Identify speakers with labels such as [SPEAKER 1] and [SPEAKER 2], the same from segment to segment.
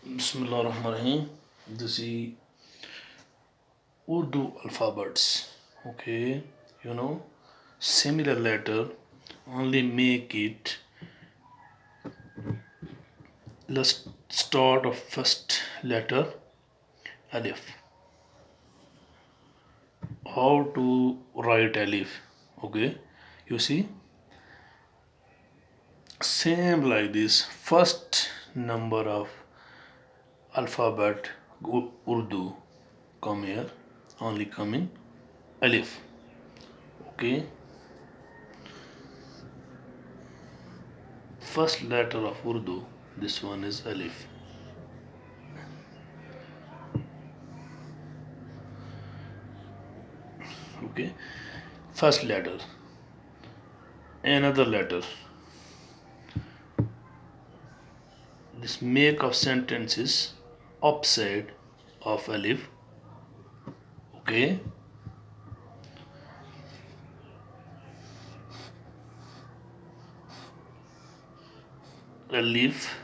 [SPEAKER 1] Bismillahirrahmanirrahim. This is Urdu alphabets. Okay, similar letter, only make it. Let's start of first letter alif. How to write alif? Okay, you see, same like this. First number of alphabet Urdu come here, only coming alif. Okay, first letter of Urdu, this one is alif. Okay, first letter, another letter. This make of sentences upside of alif. Okay, alif,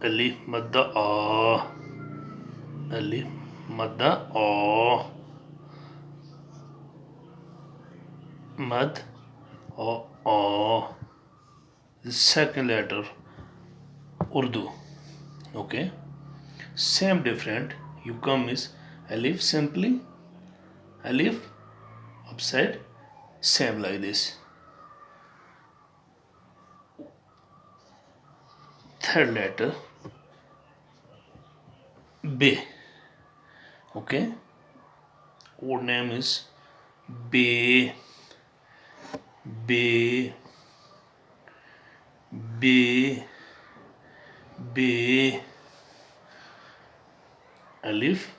[SPEAKER 1] alif madda a, alif madda a, mad a. The second letter Urdu. Okay, same different. You come is alif simply, alif upside, same like this. Third letter B. Okay, code name is B. B. B. B. Alif,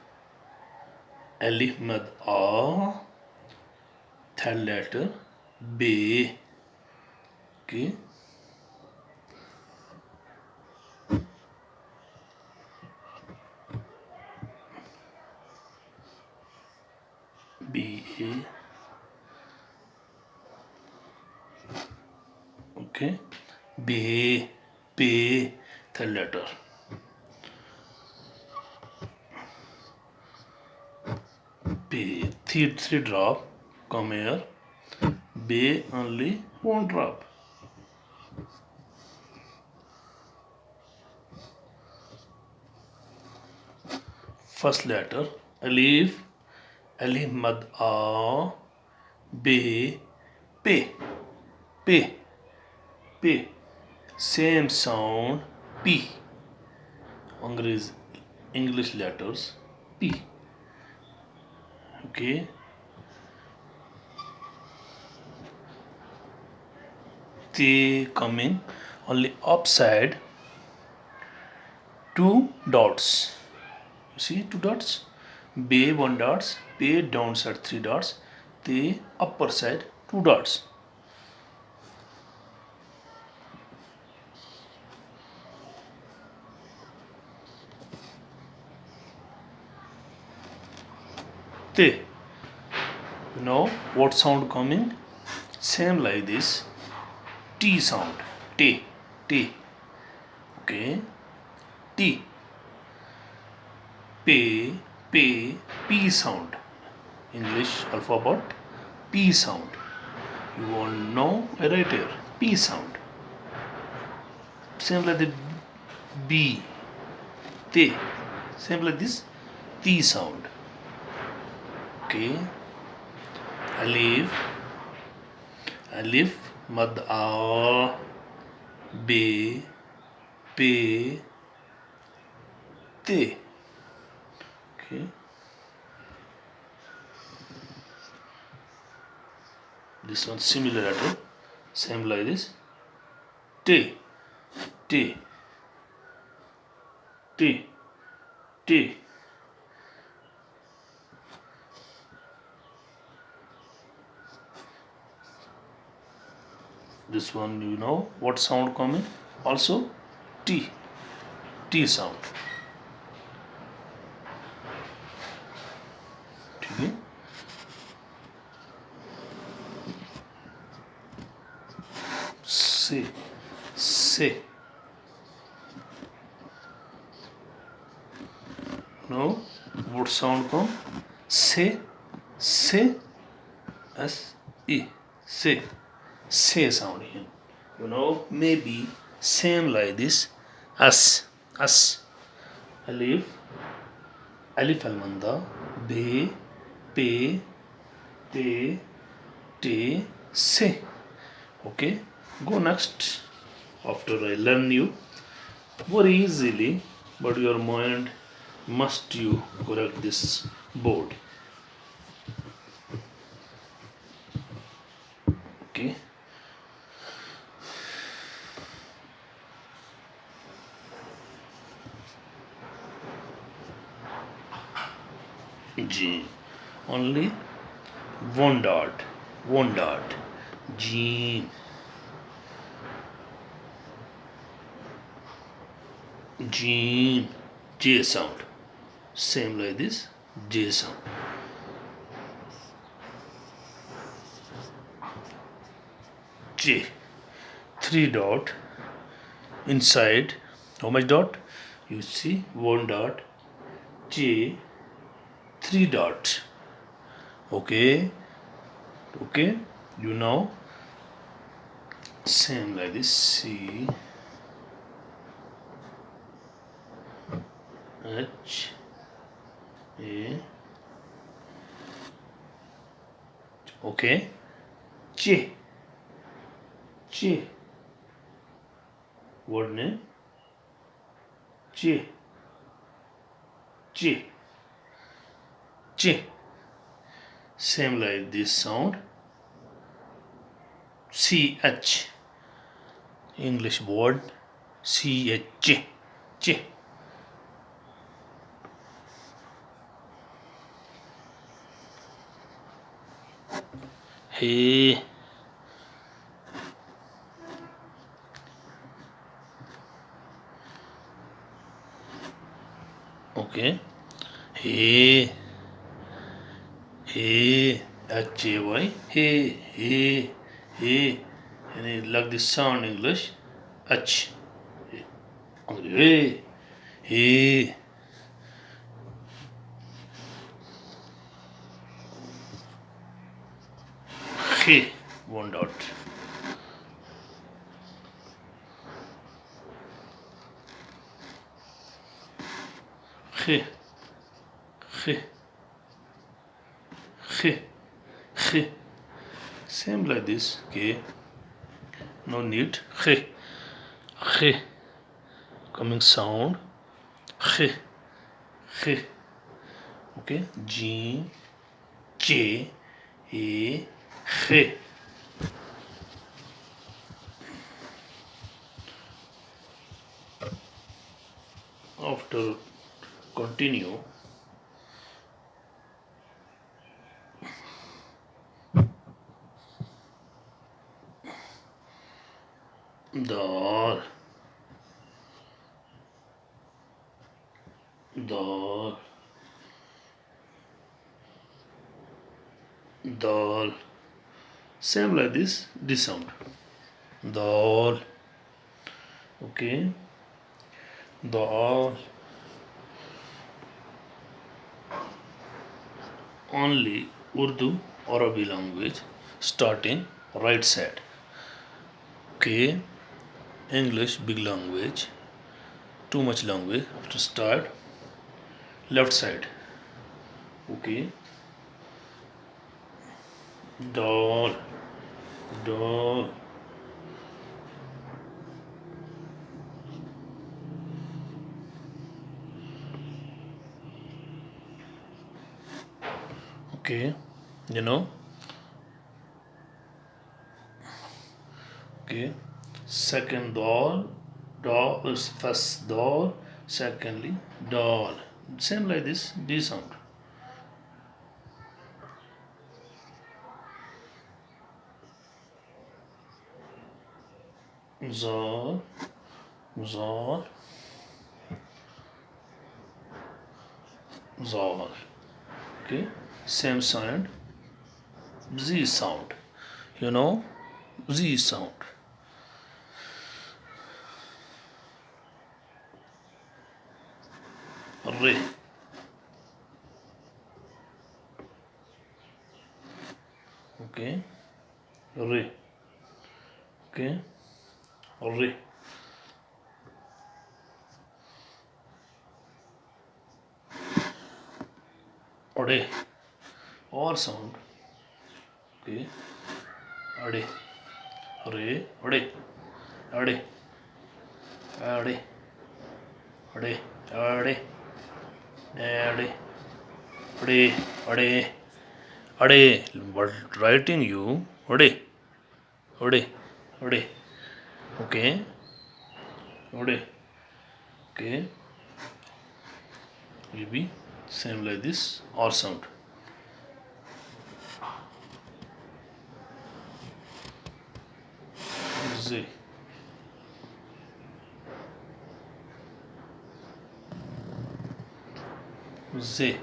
[SPEAKER 1] alif mad a, third letter B. Okay, B A. Okay, B. B, third letter. B, three drop come here. B only one drop. First letter alif, alif mad a, B, P, P, P. Same sound P. English letters P. Okay, they coming only upside, two dots. You see two dots, B one dots, B downside three dots, the upper side two dots. They, what sound coming? Same like this. T sound. T. T. Okay. T. P. P. P sound. English alphabet. P sound. You all know right here. P sound. Same like the B. T. Same like this. T sound. Okay. Alif, alif mad a, B, P, T. Okay, this one similar letter, same like this. T, T, T, T. This one what sound coming? Also T, T sound. Okay. say. Now what sound come? Say, say, s e, say, say sound here. Maybe same like this. Us, us. Alif, alif almanda, be, pe, te, te, say. Okay, go next. After I learn you very easily, but your mind must you correct this board. Okay. G. Only one dot. One dot. G. G. J sound. Same like this. J sound. J. Three dot. Inside. How much dot? You see one dot. J. Three dots. Okay. Okay. You know. Same like this. C. H. A. Okay. J. J. What name? J. J. J. Same like this sound. CH. English word. CH. J. J. Hey. Okay. Hey. Hey. H-A-Y. Hey. Hey. Hey. And like this sound English. H. Hey. Hey. Hey. One dot. He, he, he. Same like this. Okay. No need. He. Coming sound. He. Okay. G, J, A, he. After continue. Dal, dal, dal. Same like this sound. Dal. Okay. Dal. Only Urdu Arabic language starting right side. Okay. English big language. Too much language to start left side. Okay. Dal. Dal. Okay. You know. Okay. Second dal. Dal is first dal. Secondly dal. Same like this. D sound. Zal. Zal. Zal. Okay. Same sound. Z sound. Z sound. Re. Okay. Re. Okay. Re. Ode. Or sound. Okay. Ade. Re. Ode. Ade. Ade. Ade. Ade. Ade. Ade. Ade. Ade. But writing you. Ode. Ode. Ode. Okay. Ode. Okay. Will be same like this or sound. Z. Z.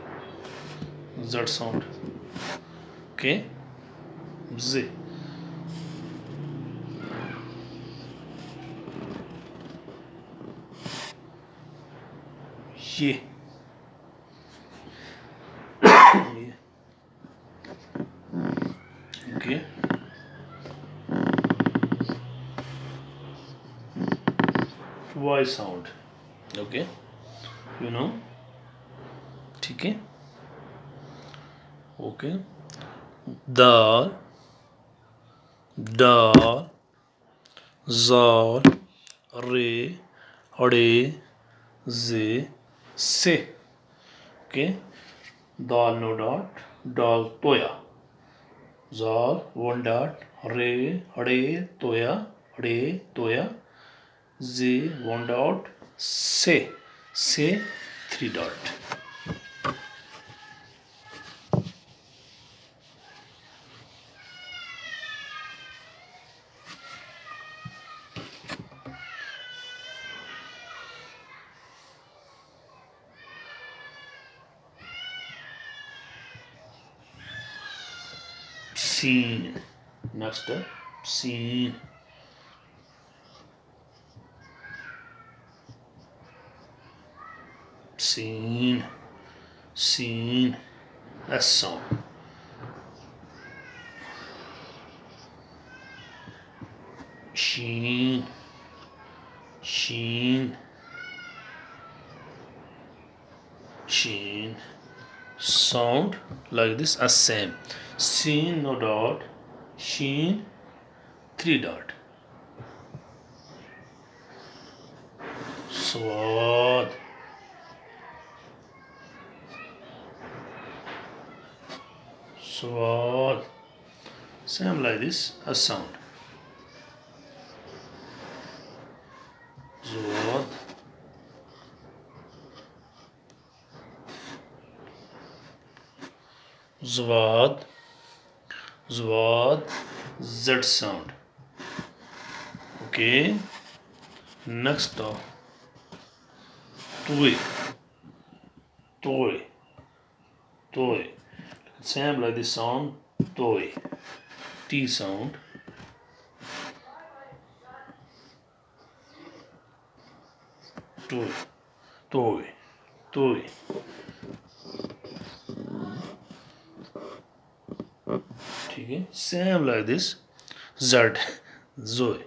[SPEAKER 1] Z sound. Okay. Z. Ye. Ye. Okay. Y sound. Okay. You know. ठीक है. Okay. Dal. Dal. Zal. Re. Ade. Z. Se. Okay. Dal no dot. Dal toya. Zal one dot. Re. Ade. Toya. Ade. Toya. Z one dot. Se. Se three dot. Seen. Next step. Seen. Seen. Seen. S sound. Sheen. Sheen. Sheen. Sound like this as same. Seen no dot. Sheen three dot. Swad. Swad. Same like this as sound. Zwad. Zwad. Zwad. Z sound. Okay. Next up. Toy. Toy. Toy. Same like this sound. Toy. T sound. Toy. Toy. Toy. ठीक है. Same like this. Z. Zoe.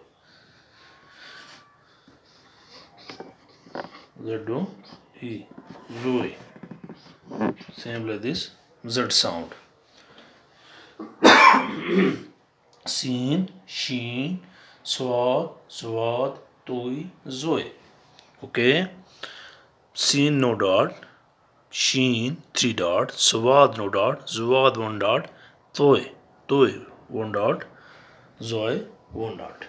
[SPEAKER 1] Z do. E. Zoe. Same like this. Z sound. Seen, sheen, swad, swad, toy, zoe. Okay. Seen no dot. Sheen three dot. Swad no dot. Zwad one dot. Toy. Toy one dot. Zoe one dot.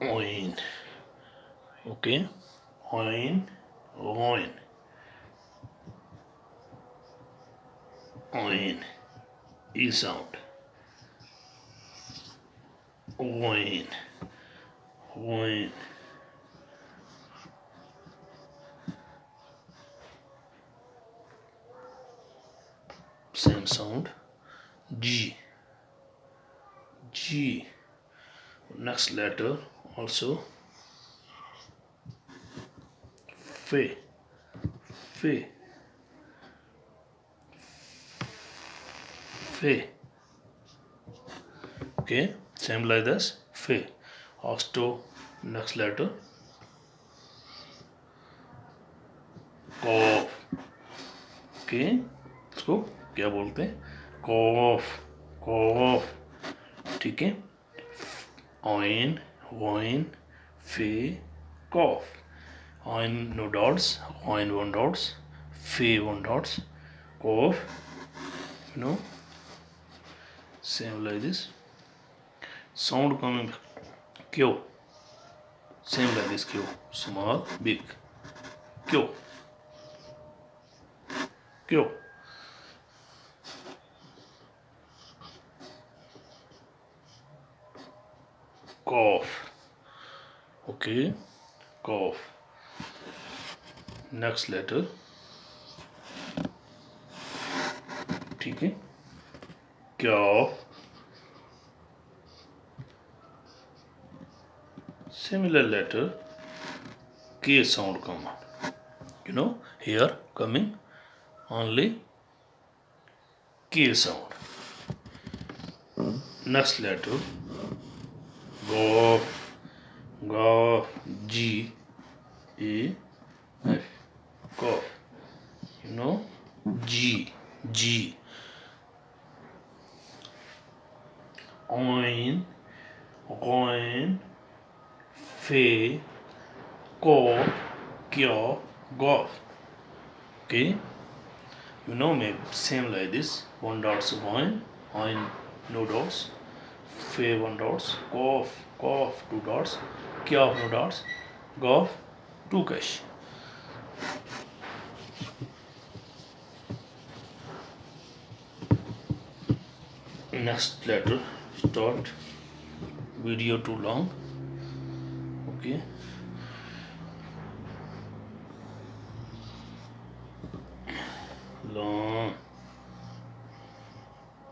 [SPEAKER 1] Oin. Okay. Oin. Oin. Oin. E sound. Oin. Oin. sound. G. G. Next letter also. Fe. Fe. Fe. Okay, same like this. Fe. Also, next letter. Cough. Okay, इसको क्या बोलते हैं? Cough. Cough. ठीक है. Oin, wine, fe, cough. Oin no dots, wine one dots, fe one dots, cough. Same like this. Sound coming Q. Same like this Q. Small, big. Q. Q. Cough. Okay. Cough. Next letter. ठीक है. Cough. Similar letter. K sound come on. Here coming only K sound. Next letter. Golf. Golf. G. A. F. Cough. G. G. Oin. Oin. Fe. Cough. Kyo. Golf. Okay. Maybe same like this. One dots oin. Oin no dots. Fe one dots. Cough. Cough two dots. Kyo no dots. Golf two cash. Next letter. Start. Video too long. Okay. Long.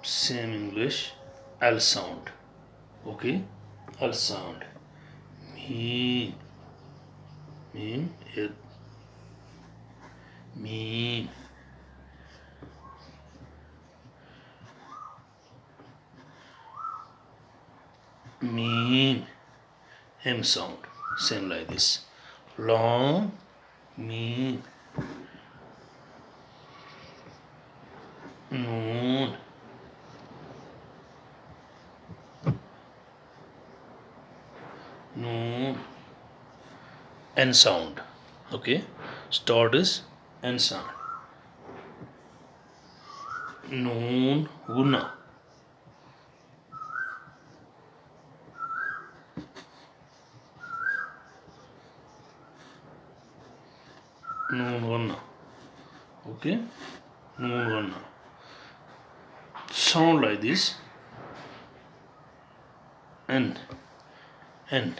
[SPEAKER 1] Same English. L sound. Okay. L sound. Mean. Mean. It. Mean. Mean. M sound. Same like this. Long. Mean. Noon. Noon. N sound. Okay. Start is N sound. Noon. Guna. Noon guna. Okay. Noon guna. Sound like this. N. N.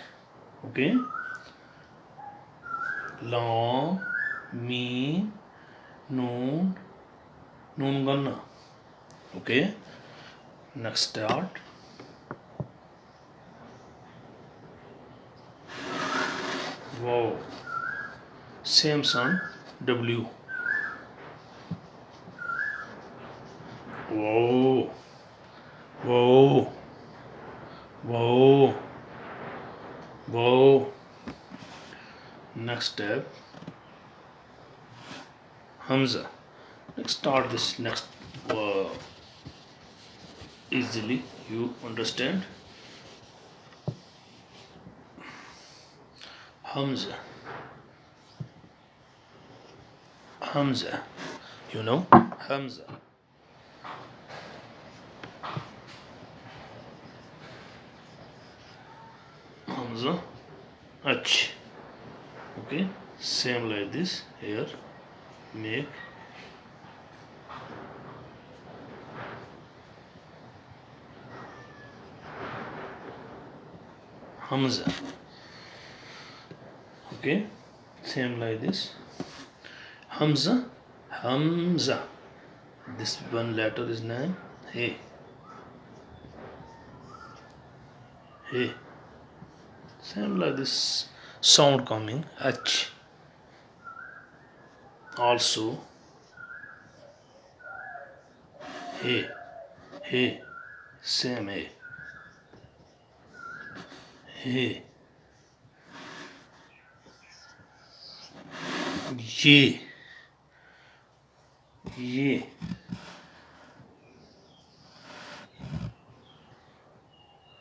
[SPEAKER 1] Okay. Long. Me. Noon. Noon gana. Okay. Next start. Wow. Same sound. W. Whoa. Whoa. Whoa. Whoa. Next step. Hamza. Let's start this next easily. You understand? Hamza. Hamza. Hamza. Hamza. Ach. Okay. Same like this. Here. Make. Hamza. Okay. Same like this. Hamza. Hamza. This one letter is name Hey. Hey. Same like this sound coming H. Also Hey. Hey. Same Hey. Hey. Ye. Ye.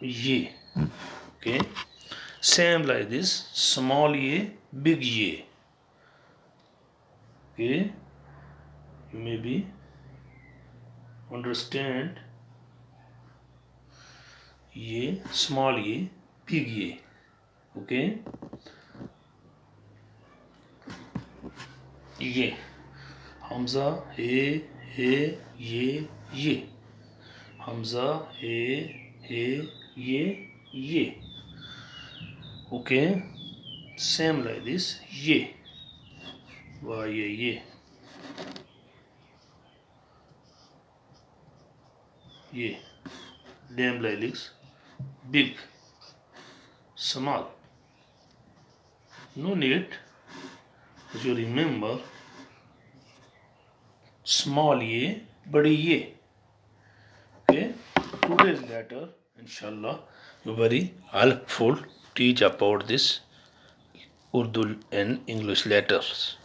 [SPEAKER 1] Ye. Okay. Same like this small ye, big ye. Okay. You maybe understand ye, small ye, big ye. Okay. Ye. Hamza, he, ye. Hamza, he, ye. Okay. Same like this. Ye. Why ye. Ye. Name like this. Big. Small. No need. As you remember, small ye, badi ye. Okay. Today's letter, inshallah, very helpful teach about this Urdu and English letters.